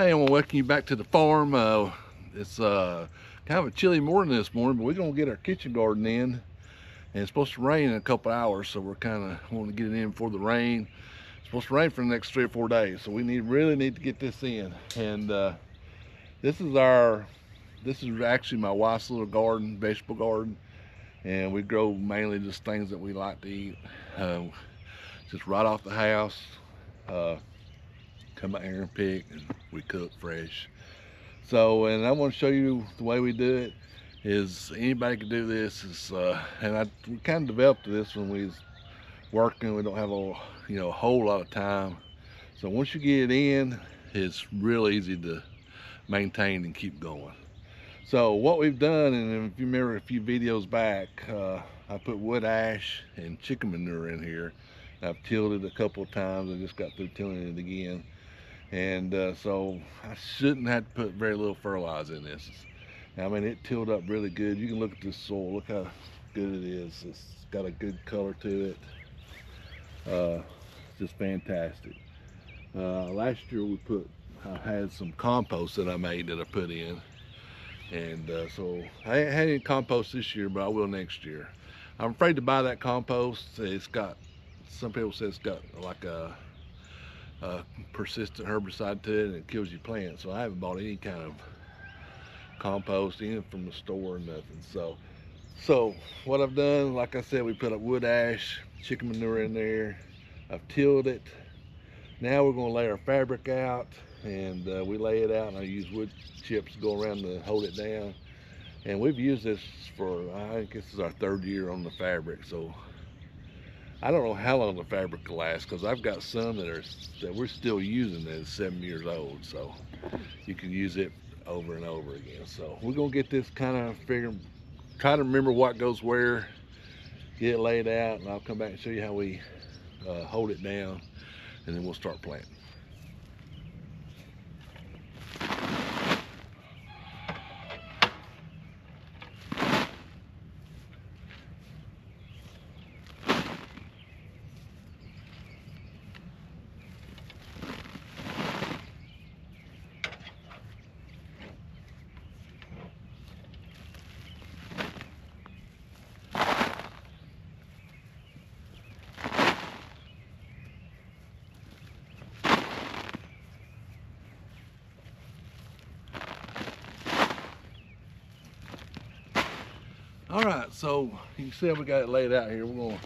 Hey, I want to welcome you back to the farm. It's kind of a chilly morning this morning, but we're going to get our kitchen garden in. And it's supposed to rain in a couple hours, so we're kind of wanting to get it in before the rain. It's supposed to rain for the next 3 or 4 days, so we really need to get this in. And this is this is actually my wife's little garden, vegetable garden, and we grow mainly just things that we like to eat, uh, just right off the house. Uh, Come out here and pick, and we cook fresh. So, and I want to show you the way we do it. Is anybody can do this. We kind of developed this when we was working. We don't have a whole lot of time. So once you get it in, it's real easy to maintain and keep going. So what we've done, and if you remember a few videos back, I put wood ash and chicken manure in here. I've tilled it a couple of times. I just got through tilling it again. And so I shouldn't have to put very little fertilizer in this. I mean, it tilled up really good. You can look at this soil. Look how good it is. It's got a good color to it. Just fantastic. Last year I had some compost that I made that I put in. And so I ain't had any compost this year, but I will next year. I'm afraid to buy that compost. Some people say it's got like a persistent herbicide to it and it kills your plants. So I haven't bought any kind of compost, even from the store or nothing. So what I've done, like I said, we put up wood ash, chicken manure in there. I've tilled it. Now we're going to lay our fabric out, and we lay it out, and I use wood chips to go around to hold it down. And we've used this for, I think this is our third year on the fabric. So I don't know how long the fabric will last, because I've got some that we're still using that is 7 years old. So you can use it over and over again. So we're gonna get this kind of figured, try to remember what goes where, get it laid out, and I'll come back and show you how we hold it down, and then we'll start planting. All right, so you can see how we got it laid out here. We're gonna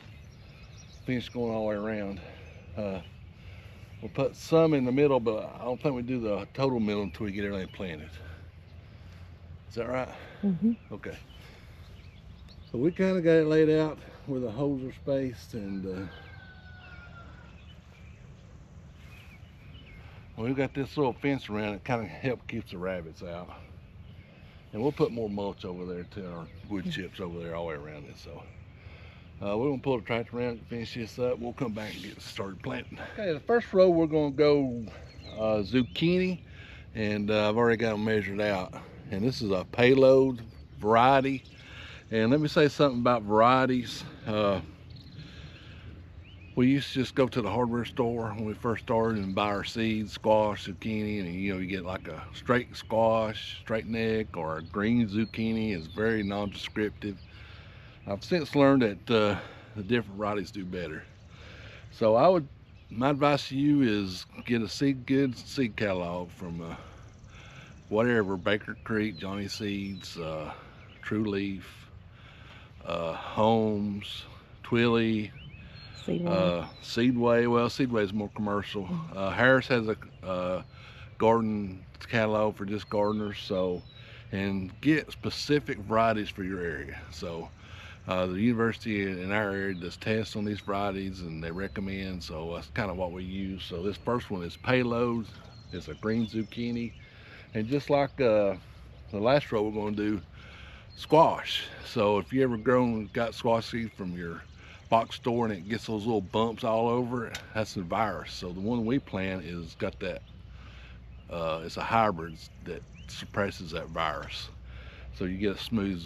finish going all the way around. We'll put some in the middle, but I don't think we do the total middle until we get everything planted. Is that right? Mm-hmm. Okay. So we kind of got it laid out where the holes are spaced, and we've got this little fence around it, kind of help keeps the rabbits out. And we'll put more mulch over there too, or wood chips over there all the way around it. So we're gonna pull the tractor around and finish this up. We'll come back and get started planting. Okay, the first row we're gonna go zucchini, and I've already got them measured out. And this is a payload variety. And let me say something about varieties. We used to just go to the hardware store when we first started and buy our seeds, squash, zucchini, and you get like a straight squash, straight neck, or a green zucchini. Is very non-descriptive. I've since learned that the different varieties do better. So my advice to you is get a good seed catalog from whatever, Baker Creek, Johnny Seeds, True Leaf, Holmes, Twilly, Seaway. Seedway. Well, Seedway is more commercial. Harris has a garden catalog for just gardeners. So, and get specific varieties for your area. So, the university in our area does tests on these varieties, and they recommend. So that's kind of what we use. So this first one is Payload. It's a green zucchini, and just like the last row, we're going to do squash. So if you ever got squash seeds from your box store and it gets those little bumps all over it, that's a virus. So the one we plant is got that. It's a hybrid that suppresses that virus. So you get a smooth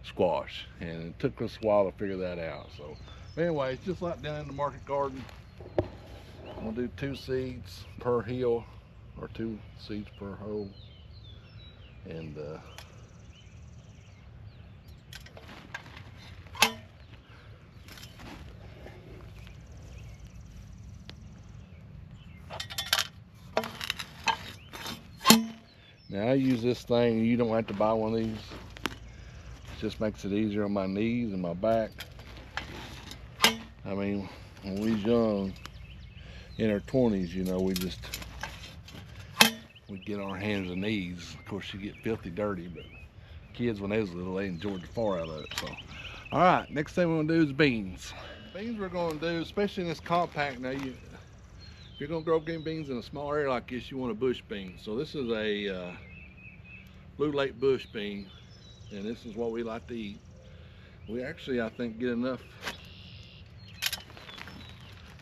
squash, and it took us a while to figure that out. So anyway, just like down in the market garden, I'm gonna do 2 seeds per hill, or 2 seeds per hole. And now I use this thing. You don't have to buy one of these. It just makes it easier on my knees and my back. I mean, when we was young, in our 20s, you know, we get on our hands and knees. Of course, you get filthy dirty, but kids, when they was little, they enjoyed the far out of it. So, all right, next thing we're gonna do is beans. Beans we're gonna do, especially in this compact. Now, if you're gonna grow green beans in a small area like this, you want a bush bean. So this is a Blue Lake bush bean, and this is what we like to eat. We actually, I think, get enough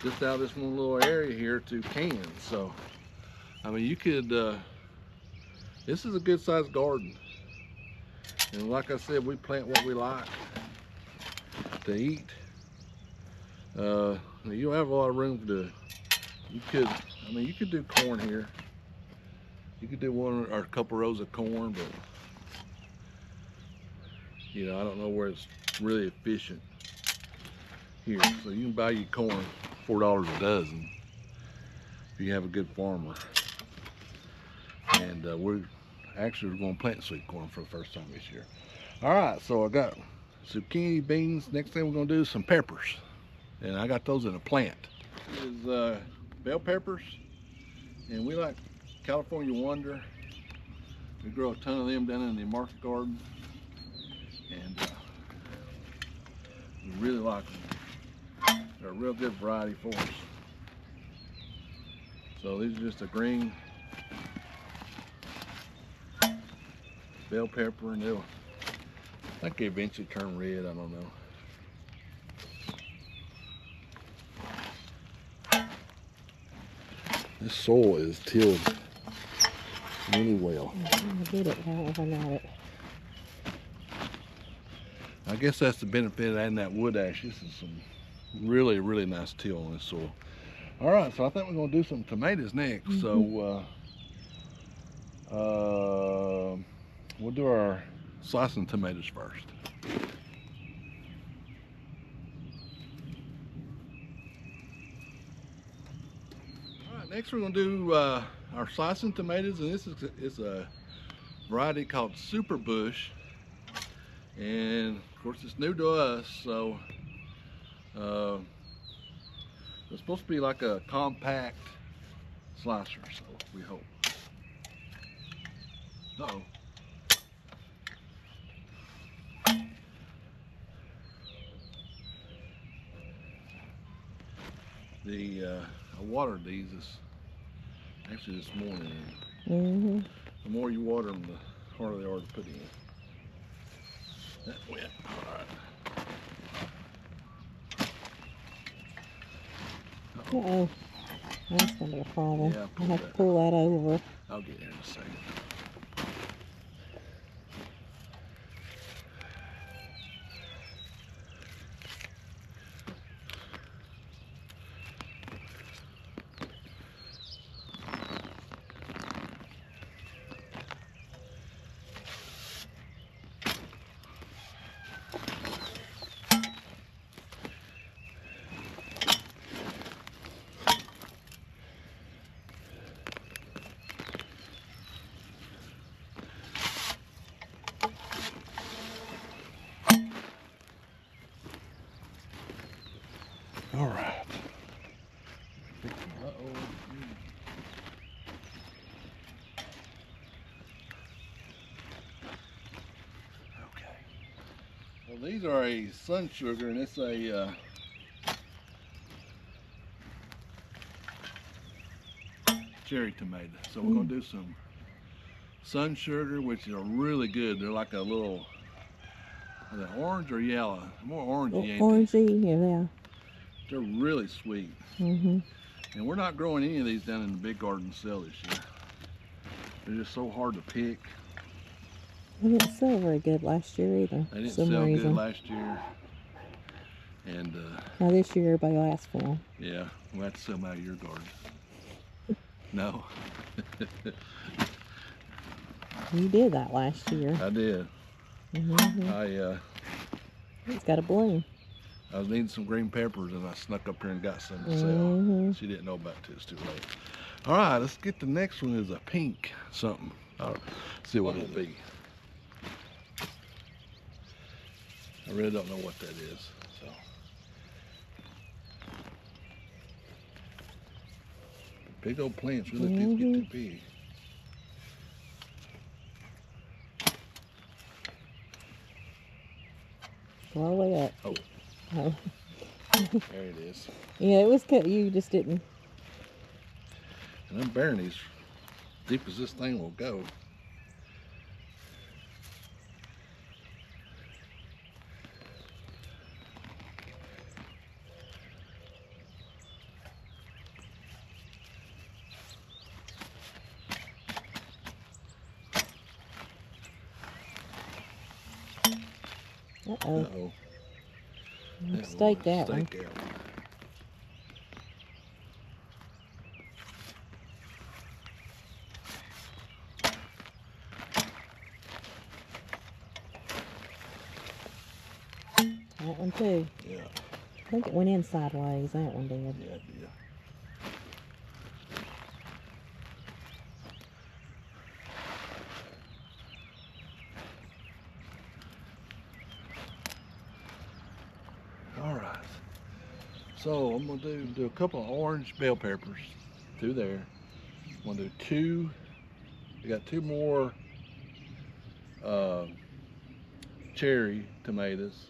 just out of this one little area here to can. So, I mean, you could, this is a good sized garden. And like I said, we plant what we like to eat. You don't have a lot of room to, you could do corn here. You could do one or a couple rows of corn, but you know, I don't know where it's really efficient here. So you can buy your corn $4 a dozen if you have a good farmer. And we're going to plant sweet corn for the first time this year. All right, so I got zucchini, beans. Next thing we're going to do is some peppers, and I got those in a plant. This is bell peppers, and we like California Wonder. We grow a ton of them down in the market garden, and we really like them. They're a real good variety for us. So these are just a green bell pepper, and I think they eventually turn red, I don't know. This soil is tilled really well. I did it however I know it. I guess that's the benefit of adding that wood ash. This is some really, really nice till on this soil. All right, so I think we're gonna do some tomatoes next. So we'll do our slicing tomatoes first. All right, next we're gonna do our slicing tomatoes, and this is a variety called Super Bush, and of course it's new to us. So it's supposed to be like a compact slicer, so we hope. Uh-oh. I watered these actually this morning. The more you water them, the harder they are to put in. That went. All right. Uh-oh. That's going to be a problem. Yeah, I'll have to pull that over. I'll get there in a second. All right. Uh-oh. Okay. Well, these are a sun sugar, and it's a cherry tomato. So we're gonna do some sun sugar, which are really good. They're like a little, are they orange or yellow? More orangey, ain't they? Orangey, yeah. They're really sweet. And we're not growing any of these down in the big garden to sell this year. They're just so hard to pick. They didn't sell very good last year either. They didn't sell good last year. And now this year everybody will ask for them. yeah, we'll have to sell them out of your garden. No, You did that last year. I did. Mm-hmm. It's got a bloom. I was needing some green peppers and I snuck up here and got some to sell. Mm-hmm. She didn't know about it till it's too late. All right, let's get the next one is a pink something. All right, see what it'll be. I really don't know what that is. So. Big old plants, we let these get too big. Go all the way up. Oh. Oh. There it is. Yeah, it was cut. You just didn't. And I'm burying these deep as this thing will go. Uh-oh. Uh-oh. Stake that one. Stake out. That one too. Yeah. I think it went in sideways. That one did. Yeah, yeah. All right. So I'm gonna do a couple of orange bell peppers through there. I'm gonna do two. We got two more cherry tomatoes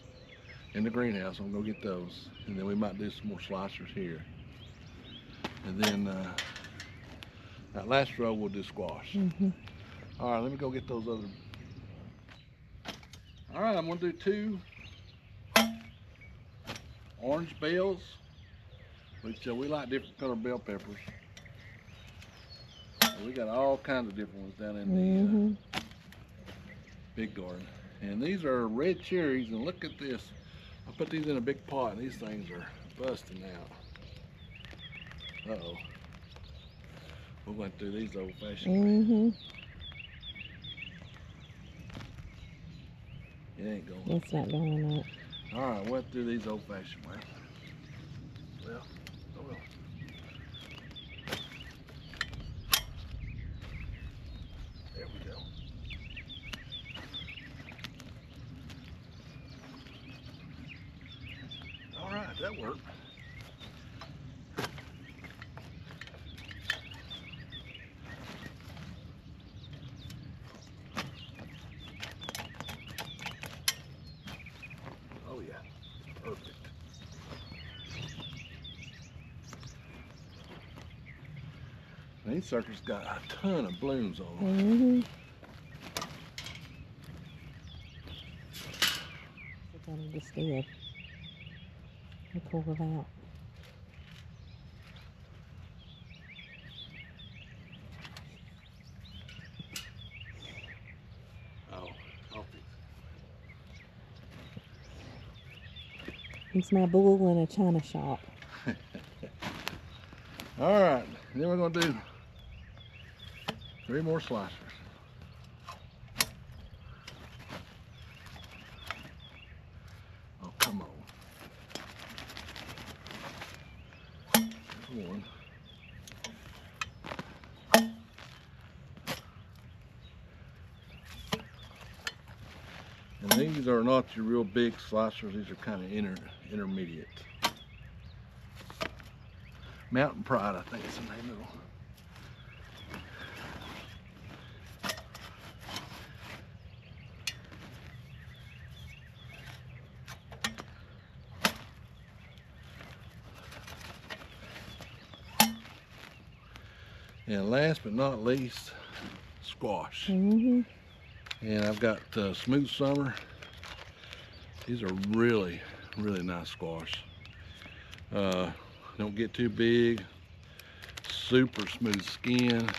in the greenhouse. I'm gonna go get those, and then we might do some more slicers here. And then that last row we'll do squash. All right, let me go get those other. All right, I'm gonna do two orange bells, which we like different color bell peppers. We got all kinds of different ones down in the big garden. And these are red cherries, and look at this. I put these in a big pot, and these things are busting out. Uh-oh. We're going to do these old-fashioned. It ain't going. It's not going up. All right, we'll have to do these old-fashioned way. Well, oh well. There we go. All right, that worked. Oh yeah, perfect. Now, these suckers got a ton of blooms on them. I just did. I pulled it out. Oh, I'll fix It's my bull in a china shop. it. All right, then we're gonna do 3 more slicers. Oh, come on. There's one. And these are not your real big slicers. These are kind of intermediate. Mountain Pride, I think is the name of them. And last but not least, squash. And I've got Smooth Summer. These are really, really nice squash. Don't get too big. Super smooth skin.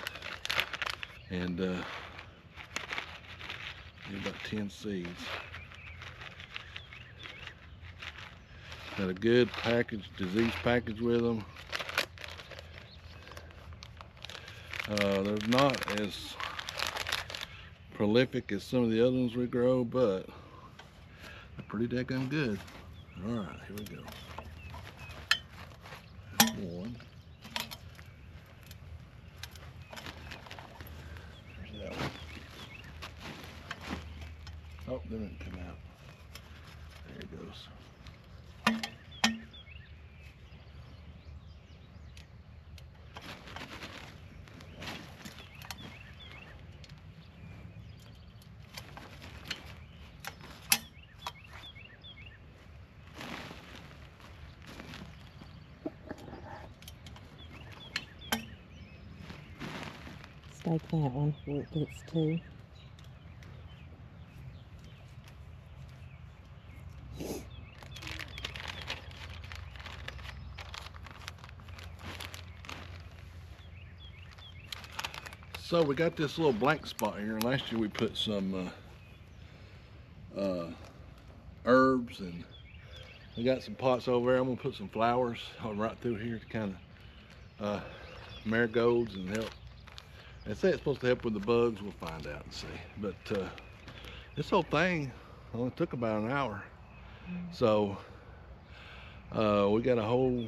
And about 10 seeds. Got a good package, disease package with them. They're not as prolific as some of the other ones we grow, but they're pretty daggone good. All right, here we go. One. There's that one. Oh, they didn't come out. There it goes. Stake that one where it gets to. So we got this little blank spot here. Last year we put some herbs, and we got some pots over there. I'm gonna put some flowers right through here to kind of marigolds and help. They say it's supposed to help with the bugs. We'll find out and see. But this whole thing only took about an hour. So we got a whole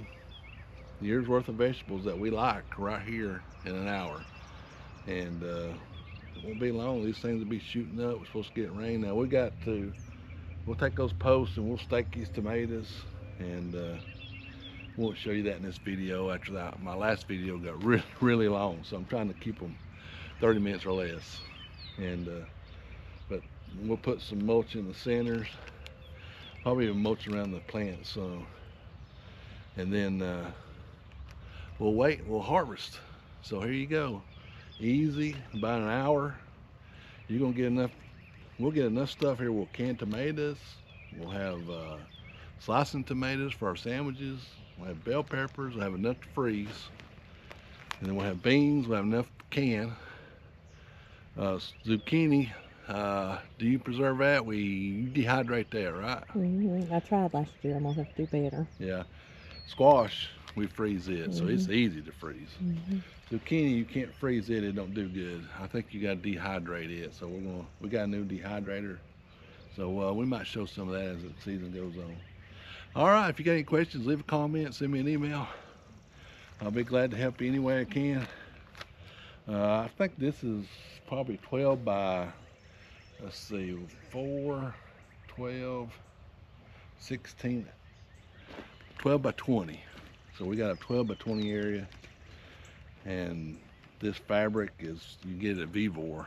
year's worth of vegetables that we like right here in an hour. And it won't be long. These things will be shooting up. We're supposed to get rain. Now we'll take those posts and we'll stake these tomatoes, and won't show you that in this video. After that, my last video got really long, so I'm trying to keep them 30 minutes or less. And but we'll put some mulch in the centers, probably even mulch around the plants. So, and then we'll wait. We'll harvest. So here you go. Easy, about an hour. You're gonna get enough. We'll get enough stuff here. We'll can tomatoes. We'll have slicing tomatoes for our sandwiches. We'll have bell peppers. We'll have enough to freeze. And then we'll have beans. We'll have enough to can. Zucchini. Do you preserve that? You dehydrate that, right? I tried last year. I'm gonna have to do better. Yeah. Squash, we freeze it, so it's easy to freeze. Zucchini, you can't freeze it; it don't do good. I think you got to dehydrate it. So we got a new dehydrator. So we might show some of that as the season goes on. All right, if you got any questions, leave a comment, send me an email. I'll be glad to help you any way I can. I think this is probably 12 by, let's see, 4, 12, 16, 12 by 20. So we got a 12 by 20 area, and this fabric is, you get it at Vivor.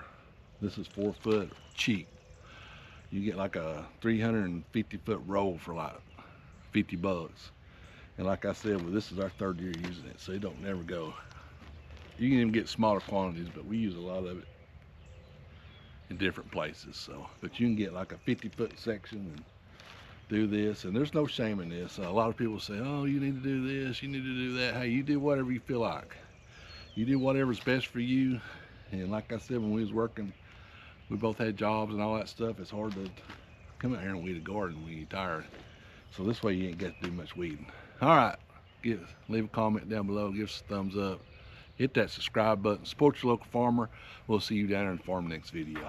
This is 4 foot cheap. You get like a 350 foot roll for like 50 bucks. And like I said, well, this is our 3rd year using it, so it don't never go. You can even get smaller quantities, but we use a lot of it in different places. So, but you can get like a 50 foot section and do this, and there's no shame in this. A lot of people say, oh, you need to do this, you need to do that. Hey, you do whatever you feel like. You do whatever's best for you. And like I said, when we was working, we both had jobs and all that stuff. It's hard to come out here and weed a garden when you're tired. So this way you ain't got to do much weeding. All right, leave a comment down below, give us a thumbs up, hit that subscribe button, support your local farmer. We'll see you down there in the farm next video.